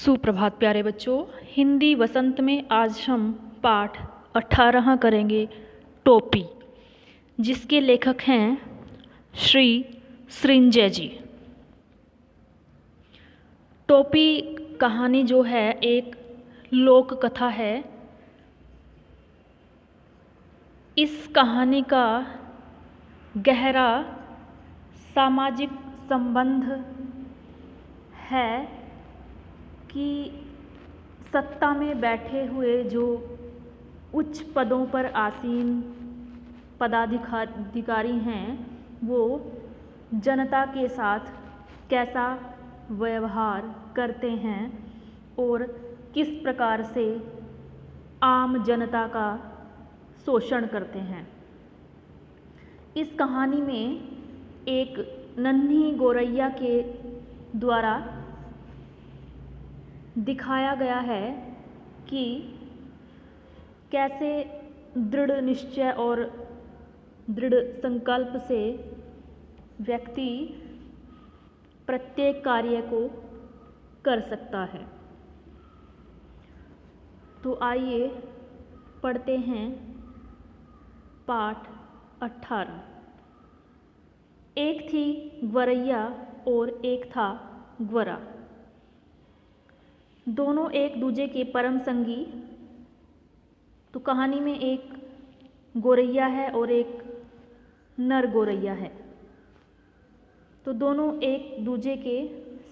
सुप्रभात प्यारे बच्चों। हिंदी वसंत में आज हम पाठ 18 करेंगे, टोपी, जिसके लेखक हैं श्री सृंजय जी। टोपी कहानी जो है एक लोक कथा है। इस कहानी का गहरा सामाजिक संबंध है कि सत्ता में बैठे हुए जो उच्च पदों पर आसीन पदाधिकारी हैं, वो जनता के साथ कैसा व्यवहार करते हैं और किस प्रकार से आम जनता का शोषण करते हैं। इस कहानी में एक नन्ही गौरैया के द्वारा दिखाया गया है कि कैसे दृढ़ निश्चय और दृढ़ संकल्प से व्यक्ति प्रत्येक कार्य को कर सकता है। तो आइए पढ़ते हैं पाठ 18। एक थी गौरैया और एक था ग्वारा। दोनों एक दूजे के परम संगी। तो कहानी में एक गौरैया है और एक नर गौरैया है। तो दोनों एक दूजे के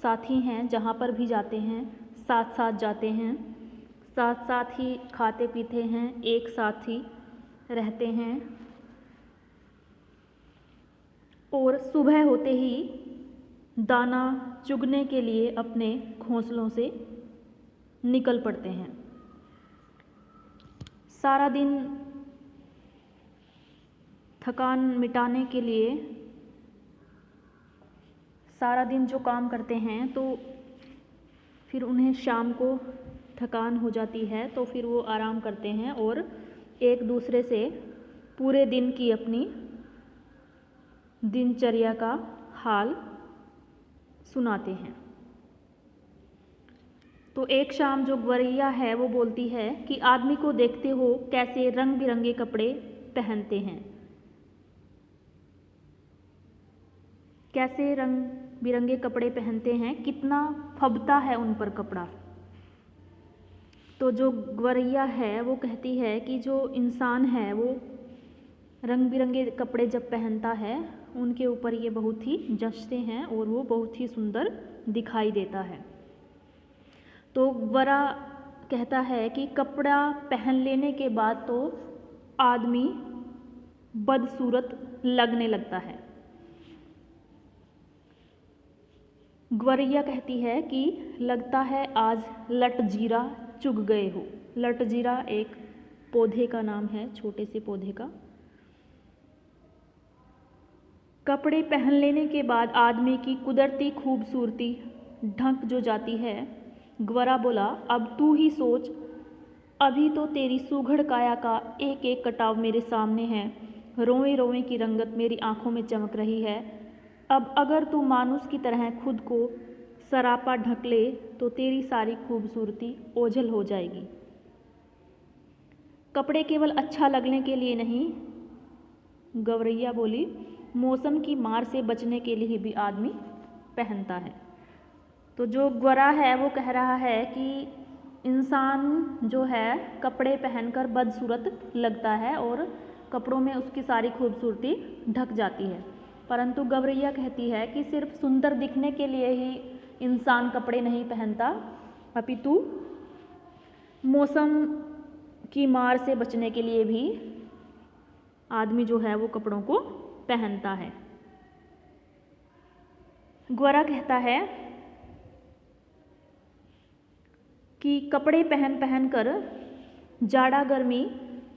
साथी हैं, जहाँ पर भी जाते हैं साथ साथ जाते हैं, साथ साथ ही खाते पीते हैं, एक साथ ही रहते हैं और सुबह होते ही दाना चुगने के लिए अपने घोंसलों से निकल पड़ते हैं। सारा दिन थकान मिटाने के लिए सारा दिन जो काम करते हैं, तो फिर उन्हें शाम को थकान हो जाती है, तो फिर वो आराम करते हैं और एक दूसरे से पूरे दिन की अपनी दिनचर्या का हाल सुनाते हैं। तो एक शाम जो गौरैया है वो बोलती है कि आदमी को देखते हो कैसे रंग बिरंगे कपड़े पहनते हैं, कैसे रंग बिरंगे कपड़े पहनते हैं, कितना फबता है उन पर कपड़ा। तो जो गौरैया है वो कहती है कि जो इंसान है वो रंग बिरंगे कपड़े जब पहनता है, उनके ऊपर ये बहुत ही जचते हैं और वो बहुत ही सुंदर दिखाई देता है। तो ग्वारा कहता है कि कपड़ा पहन लेने के बाद तो आदमी बदसूरत लगने लगता है। गौरैया कहती है कि लगता है आज लटजीरा चुग गए हो। लटजीरा एक पौधे का नाम है, छोटे से पौधे का। कपड़े पहन लेने के बाद आदमी की कुदरती खूबसूरती ढंक जो जाती है। ग्वारा बोला, अब तू ही सोच, अभी तो तेरी सुघड़ काया का एक एक कटाव मेरे सामने है, रोए रोए की रंगत मेरी आंखों में चमक रही है। अब अगर तू मानुस की तरह खुद को सरापा ढक ले तो तेरी सारी खूबसूरती ओझल हो जाएगी। कपड़े केवल अच्छा लगने के लिए नहीं, गौरैया बोली, मौसम की मार से बचने के लिए भी आदमी पहनता है। तो जो ग्वारा है वो कह रहा है कि इंसान जो है कपड़े पहनकर बदसूरत लगता है और कपड़ों में उसकी सारी खूबसूरती ढक जाती है। परंतु गौरैया कहती है कि सिर्फ सुंदर दिखने के लिए ही इंसान कपड़े नहीं पहनता, अपितु मौसम की मार से बचने के लिए भी आदमी जो है वो कपड़ों को पहनता है। ग्वारा कहता है कि कपड़े पहन पहन कर जाड़ा गर्मी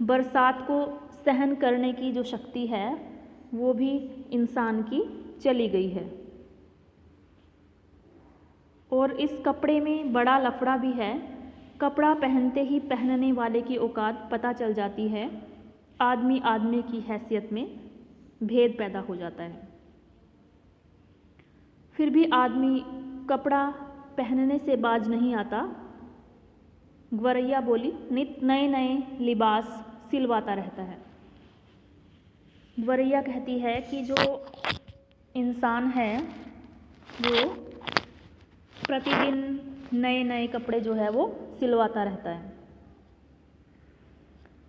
बरसात को सहन करने की जो शक्ति है वो भी इंसान की चली गई है। और इस कपड़े में बड़ा लफड़ा भी है। कपड़ा पहनते ही पहनने वाले की औकात पता चल जाती है। आदमी आदमी की हैसियत में भेद पैदा हो जाता है। फिर भी आदमी कपड़ा पहनने से बाज नहीं आता। ग्वरैया बोली, नित नए नए लिबास सिलवाता रहता है। ग्वरैया कहती है कि जो इंसान है वो प्रतिदिन नए नए कपड़े जो है वो सिलवाता रहता है।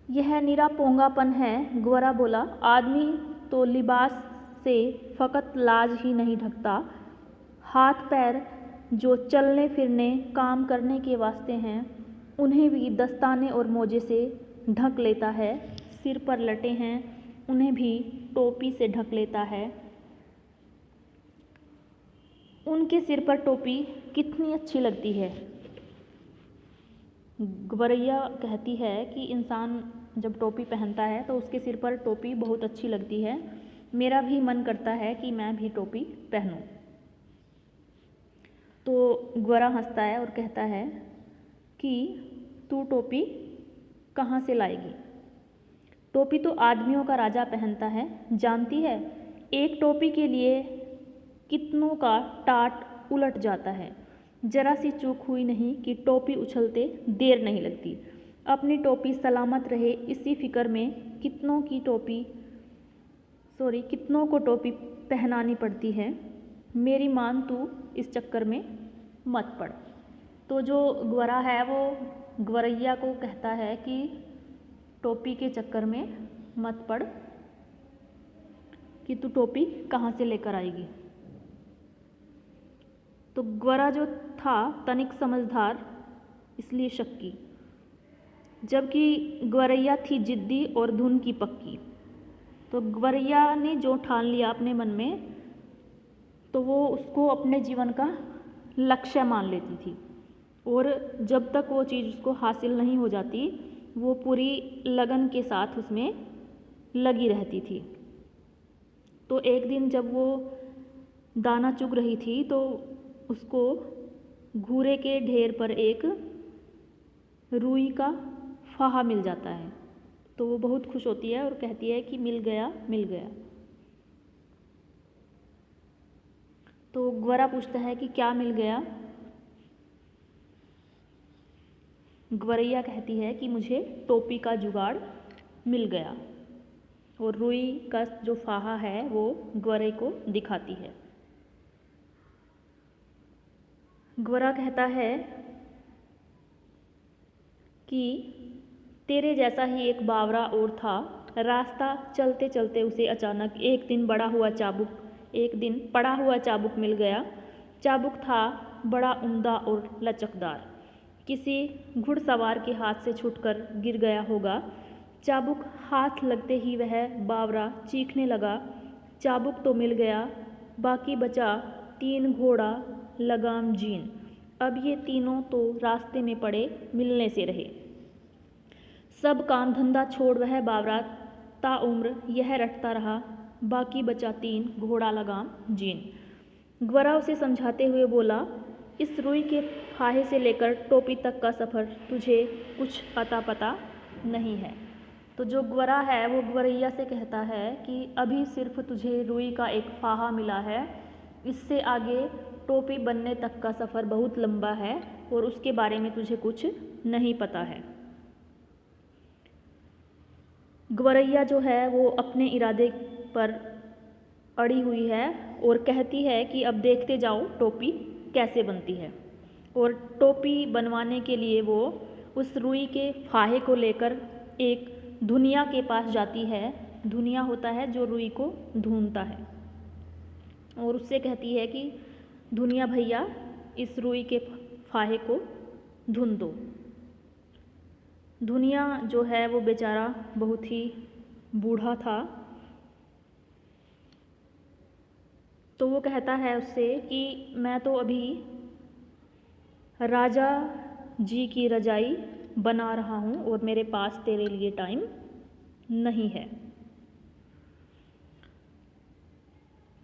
यह निरा पोंगापन है। ग्वरा बोला, आदमी तो लिबास से फ़कत लाज ही नहीं ढकता, हाथ पैर जो चलने फिरने काम करने के वास्ते हैं उन्हें भी दस्ताने और मोजे से ढक लेता है। सिर पर लटे हैं उन्हें भी टोपी से ढक लेता है। उनके सिर पर टोपी कितनी अच्छी लगती है। ग्वरैया कहती है कि इंसान जब टोपी पहनता है तो उसके सिर पर टोपी बहुत अच्छी लगती है। मेरा भी मन करता है कि मैं भी टोपी पहनूं। तो ग्वरा हंसता है और कहता है कि तू टोपी कहाँ से लाएगी? टोपी तो आदमियों का राजा पहनता है, जानती है? एक टोपी के लिए कितनों का टाट उलट जाता है। जरा सी चूक हुई नहीं कि टोपी उछलते देर नहीं लगती। अपनी टोपी सलामत रहे इसी फिक्र में कितनों को टोपी पहनानी पड़ती है। मेरी मान तू इस चक्कर में मत पड़। तो जो ग्वरा है वो ग्वरैया को कहता है कि टोपी के चक्कर में मत पड़, कि तू टोपी कहाँ से लेकर आएगी। तो ग्वरा जो था तनिक समझदार, इसलिए शक्की, जबकि ग्वरैया थी जिद्दी और धुन की पक्की। तो ग्वरैया ने जो ठान लिया अपने मन में तो वो उसको अपने जीवन का लक्ष्य मान लेती थी, और जब तक वो चीज़ उसको हासिल नहीं हो जाती वो पूरी लगन के साथ उसमें लगी रहती थी। तो एक दिन जब वो दाना चुग रही थी तो उसको घूरे के ढेर पर एक रुई का फाहा मिल जाता है। तो वो बहुत खुश होती है और कहती है कि मिल गया मिल गया। तो ग्वरा पूछता है कि क्या मिल गया? ग्वरैया कहती है कि मुझे टोपी का जुगाड़ मिल गया, और रुई का जो फाहा है वो ग्वरे को दिखाती है। ग्वरा कहता है कि तेरे जैसा ही एक बावरा और था। रास्ता चलते चलते उसे अचानक एक दिन पड़ा हुआ चाबुक मिल गया। चाबुक था बड़ा उम्दा और लचकदार, किसी घुड़सवार के हाथ से छूटकर गिर गया होगा। चाबुक हाथ लगते ही वह बावरा चीखने लगा। चाबुक तो मिल गया, बाकी बचा 3 घोड़ा लगाम जीन। अब ये तीनों तो रास्ते में पड़े मिलने से रहे। सब काम धंधा छोड़ वह बावरा ताउम्र यह रटता रहा, बाकी बचा 3 घोड़ा लगाम जीन। ग्वरा उसे समझाते हुए बोला, इस रुई के फाहे से लेकर टोपी तक का सफ़र तुझे कुछ अता पता नहीं है। तो जो ग्वरा है वो ग्वरैया से कहता है कि अभी सिर्फ तुझे रुई का एक फाहा मिला है, इससे आगे टोपी बनने तक का सफ़र बहुत लंबा है और उसके बारे में तुझे कुछ नहीं पता है। ग्वरैया जो है वो अपने इरादे पर अड़ी हुई है और कहती है कि अब देखते जाओ टोपी कैसे बनती है। और टोपी बनवाने के लिए वो उस रुई के फाहे को लेकर एक धुनिया के पास जाती है। धुनिया होता है जो रुई को ढूंढता है, और उससे कहती है कि धुनिया भैया इस रुई के फाहे को ढूंढ दो। धुनिया जो है वो बेचारा बहुत ही बूढ़ा था, तो वो कहता है उससे कि मैं तो अभी राजा जी की रजाई बना रहा हूँ और मेरे पास तेरे लिए टाइम नहीं है।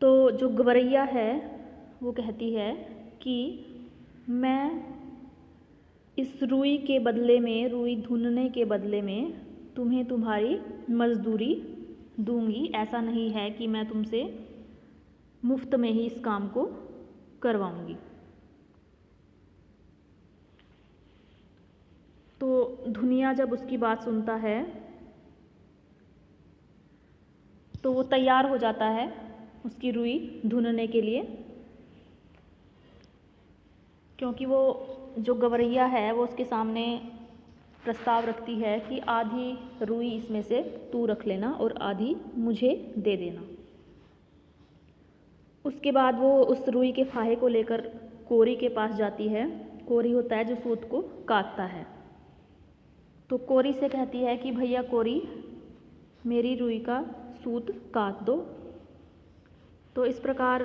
तो जो ग्वरैया है वो कहती है कि मैं इस रुई के बदले में, रुई ढूंढने के बदले में तुम्हें तुम्हारी मजदूरी दूंगी। ऐसा नहीं है कि मैं तुमसे मुफ्त में ही इस काम को करवाऊंगी। तो धुनिया जब उसकी बात सुनता है तो वो तैयार हो जाता है उसकी रुई धुनने के लिए, क्योंकि वो जो गवरैया है वो उसके सामने प्रस्ताव रखती है कि आधी रुई इसमें से तू रख लेना और आधी मुझे दे देना। उसके बाद वो उस रुई के फाहे को लेकर कोरी के पास जाती है। कोरी होता है जो सूत को काटता है। तो कोरी से कहती है कि भैया कोरी, मेरी रुई का सूत काट दो। तो इस प्रकार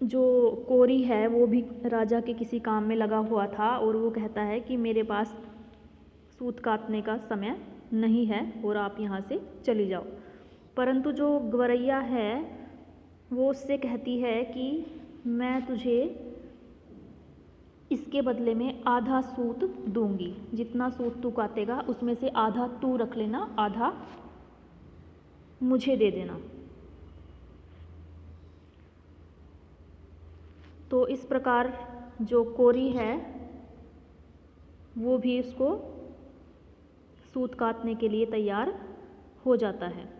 जो कोरी है वो भी राजा के किसी काम में लगा हुआ था और वो कहता है कि मेरे पास सूत काटने का समय नहीं है और आप यहाँ से चली जाओ। परंतु जो गवरैया है वो उससे कहती है कि मैं तुझे इसके बदले में आधा सूत दूंगी, जितना सूत तू काटेगा उसमें से आधा तू रख लेना, आधा मुझे दे देना। तो इस प्रकार जो कोरी है वो भी उसको सूत काटने के लिए तैयार हो जाता है।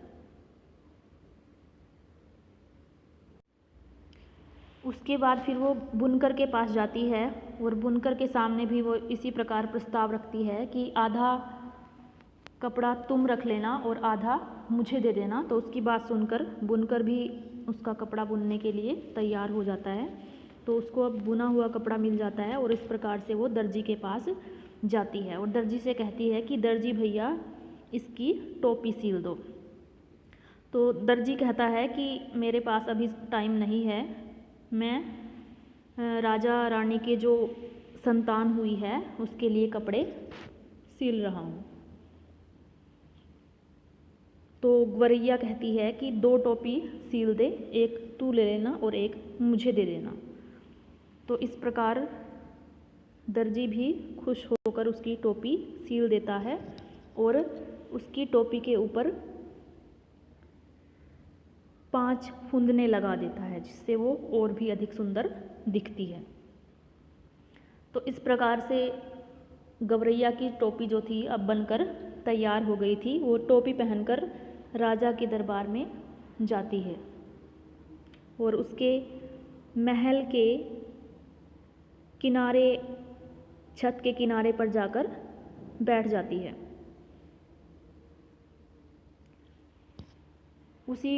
उसके बाद फिर वो बुनकर के पास जाती है और बुनकर के सामने भी वो इसी प्रकार प्रस्ताव रखती है कि आधा कपड़ा तुम रख लेना और आधा मुझे दे देना। तो उसकी बात सुनकर बुनकर भी उसका कपड़ा बुनने के लिए तैयार हो जाता है। तो उसको अब बुना हुआ कपड़ा मिल जाता है और इस प्रकार से वो दर्जी के पास जाती है और दर्जी से कहती है कि दर्जी भैया इसकी टोपी सील दो। तो दर्जी कहता है कि मेरे पास अभी टाइम नहीं है, मैं राजा रानी के जो संतान हुई है उसके लिए कपड़े सील रहा हूँ। तो गवरैया कहती है कि 2 टोपी सील दे, एक तू ले लेना और एक मुझे दे देना। तो इस प्रकार दर्जी भी खुश होकर उसकी टोपी सील देता है और उसकी टोपी के ऊपर 5 फुंदने लगा देता है, जिससे वो और भी अधिक सुंदर दिखती है। तो इस प्रकार से गवरैया की टोपी जो थी अब बनकर तैयार हो गई थी। वो टोपी पहनकर राजा के दरबार में जाती है और उसके महल के किनारे, छत के किनारे पर जाकर बैठ जाती है। उसी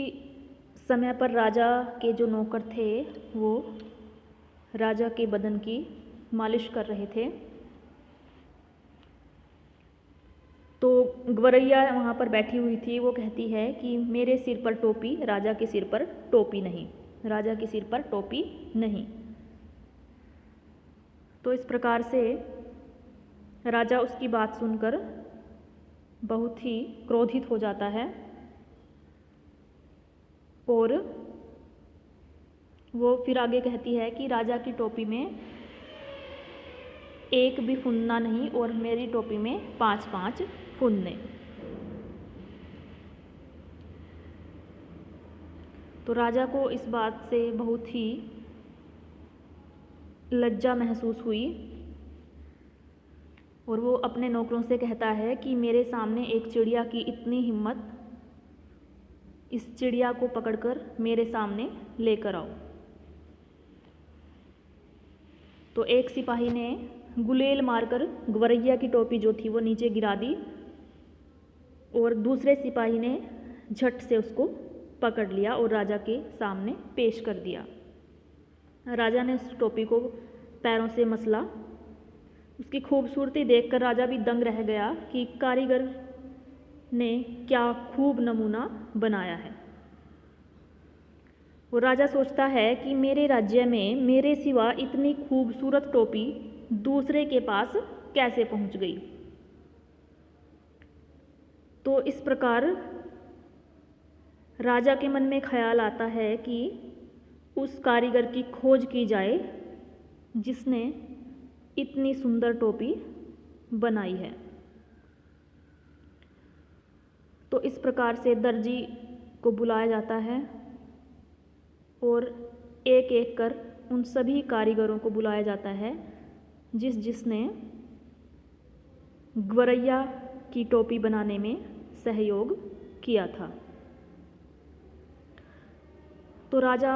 समय पर राजा के जो नौकर थे वो राजा के बदन की मालिश कर रहे थे। तो गवरैया वहाँ पर बैठी हुई थी। वो कहती है कि मेरे सिर पर टोपी, राजा के सिर पर टोपी नहीं, राजा के सिर पर टोपी नहीं। तो इस प्रकार से राजा उसकी बात सुनकर बहुत ही क्रोधित हो जाता है और वो फिर आगे कहती है कि राजा की टोपी में एक भी फुंदना नहीं और मेरी टोपी में 5-5 फुंदने। तो राजा को इस बात से बहुत ही लज्जा महसूस हुई और वो अपने नौकरों से कहता है कि मेरे सामने एक चिड़िया की इतनी हिम्मत, इस चिड़िया को पकड़कर मेरे सामने लेकर आओ। तो एक सिपाही ने गुलेल मारकर गवरैया की टोपी जो थी वो नीचे गिरा दी और दूसरे सिपाही ने झट से उसको पकड़ लिया और राजा के सामने पेश कर दिया। राजा ने उस टोपी को पैरों से मसला। उसकी खूबसूरती देखकर राजा भी दंग रह गया कि कारीगर ने क्या खूब नमूना बनाया है। वो राजा सोचता है कि मेरे राज्य में मेरे सिवा इतनी खूबसूरत टोपी दूसरे के पास कैसे पहुंच गई। तो इस प्रकार राजा के मन में ख्याल आता है कि उस कारीगर की खोज की जाए जिसने इतनी सुंदर टोपी बनाई है। तो इस प्रकार से दर्जी को बुलाया जाता है और एक एक कर उन सभी कारीगरों को बुलाया जाता है जिसने ग्वरैया की टोपी बनाने में सहयोग किया था। तो राजा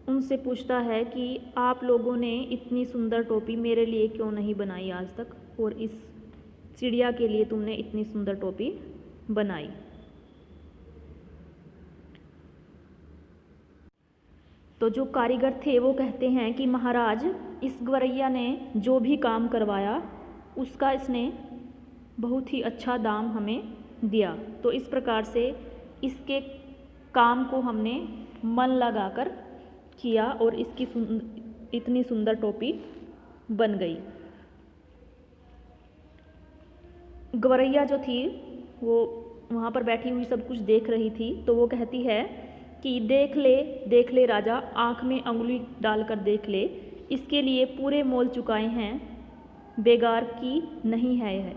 उनसे पूछता है कि आप लोगों ने इतनी सुंदर टोपी मेरे लिए क्यों नहीं बनाई आज तक, और इस चिड़िया के लिए तुमने इतनी सुंदर टोपी बनाई। तो जो कारीगर थे वो कहते हैं कि महाराज, इस ग्वरैया ने जो भी काम करवाया उसका इसने बहुत ही अच्छा दाम हमें दिया। तो इस प्रकार से इसके काम को हमने मन लगाकर किया और इसकी इतनी सुंदर टोपी बन गई। ग्वरैया जो थी वो वहाँ पर बैठी हुई सब कुछ देख रही थी। तो वो कहती है कि देख ले राजा, आँख में अंगुली डालकर देख ले, इसके लिए पूरे मोल चुकाए हैं, बेगार की नहीं है यह।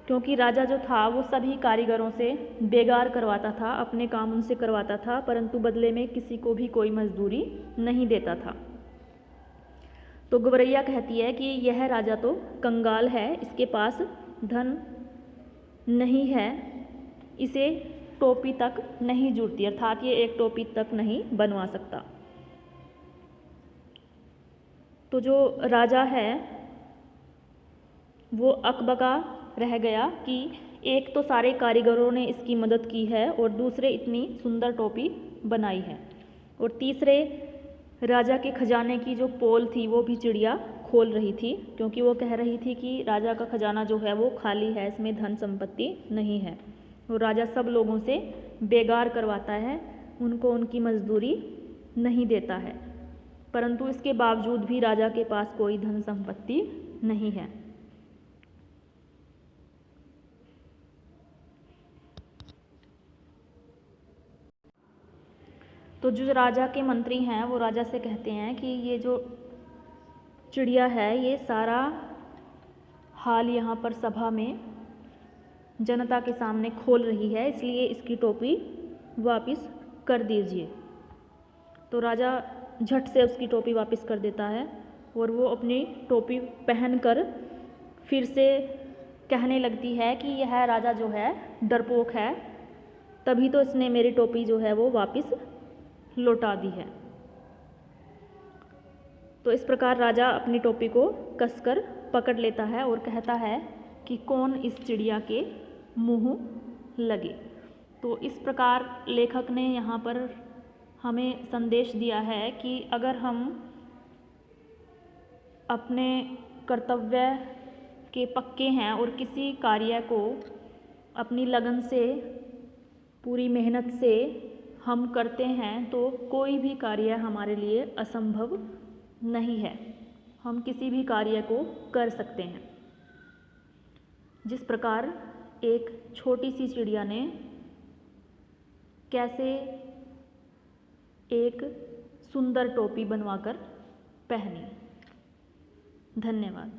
क्योंकि राजा जो था वो सभी कारीगरों से बेगार करवाता था, अपने काम उनसे करवाता था, परंतु बदले में किसी को भी कोई मजदूरी नहीं देता था। तो ग्वरैया कहती है कि यह राजा तो कंगाल है, इसके पास धन नहीं है, इसे टोपी तक नहीं जुड़ती, अर्थात ये एक टोपी तक नहीं बनवा सकता। तो जो राजा है वो अकबका रह गया कि एक तो सारे कारीगरों ने इसकी मदद की है और दूसरे इतनी सुंदर टोपी बनाई है, और तीसरे राजा के खजाने की जो पोल थी वो भी चिड़िया खोल रही थी, क्योंकि वो कह रही थी कि राजा का खजाना जो है वो खाली है, इसमें धन संपत्ति नहीं है। और राजा सब लोगों से बेगार करवाता है, उनको उनकी मजदूरी नहीं देता है, परंतु इसके बावजूद भी राजा के पास कोई धन संपत्ति नहीं है। तो जो राजा के मंत्री हैं वो राजा से कहते हैं कि ये जो चिड़िया है ये सारा हाल यहाँ पर सभा में जनता के सामने खोल रही है, इसलिए इसकी टोपी वापस कर दीजिए। तो राजा झट से उसकी टोपी वापस कर देता है और वो अपनी टोपी पहनकर फिर से कहने लगती है कि यह राजा जो है डरपोक है, तभी तो इसने मेरी टोपी जो है वो वापस लौटा दी है। तो इस प्रकार राजा अपनी टोपी को कसकर पकड़ लेता है और कहता है कि कौन इस चिड़िया के मुंह लगे। तो इस प्रकार लेखक ने यहाँ पर हमें संदेश दिया है कि अगर हम अपने कर्तव्य के पक्के हैं और किसी कार्य को अपनी लगन से, पूरी मेहनत से हम करते हैं तो कोई भी कार्य हमारे लिए असंभव नहीं है, हम किसी भी कार्य को कर सकते हैं। जिस प्रकार एक छोटी सी चिड़िया ने कैसे एक सुंदर टोपी बनवाकर पहनी। धन्यवाद।